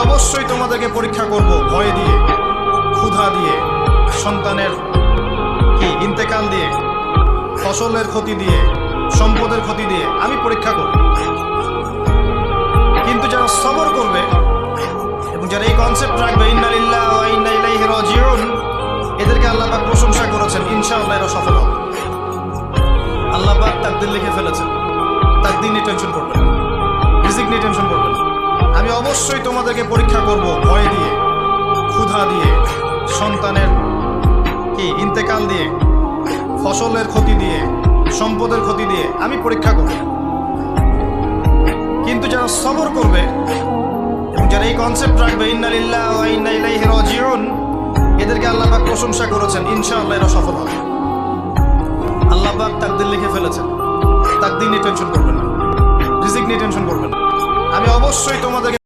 অবশ্যই তোমাদেরকে পরীক্ষা করব ভয় দিয়ে, ক্ষুধা দিয়ে, সন্তানের ইন্তেকাল দিয়ে, ফসলের ক্ষতি দিয়ে, সম্পদের ক্ষতি দিয়ে আমি পরীক্ষা করব। কিন্তু যারা সবর করবে এবং যারা এই কনসেপ্ট রাখবে ইন্না লিল্লাহি ওয়া ইন্না ইলাইহি রাজিউন, এদেরকে আল্লাহ পাক প্রশংসা করেছেন, ইনশাআল্লাহ এরা সফল হবে। আল্লাহ পাক তাকদীর লিখে ফেলেছেন, তাকদীর নিয়ে টেনশন করবেন না, রিজিক নিয়ে টেনশন করবেন না। আমি অবশ্যই তোমাদেরকে পরীক্ষা করব ভয় দিয়ে, ক্ষুধা দিয়ে, সন্তানের ইন্তেকাল দিয়ে, ফসলের ক্ষতি দিয়ে, সম্পদের ক্ষতি দিয়ে আমি পরীক্ষা করব। কিন্তু যারা সবর করবে এবং যারা এই কনসেপ্ট রাখবে ইন্না লিল্লাহি ওয়া ইন্না ইলাইহি রাজিউন, এদেরকে আল্লাহ পাক প্রশংসা করেছেন, ইনশাআল্লাহ এরা সফল হবে। আল্লাহ পাক তাকদীর লিখে ফেলেছেন, তাকদীর নিয়ে টেনশন করবেন না, রিজিক নিয়ে টেনশন করবেন না। আমি অবশ্যই তোমাদেরকে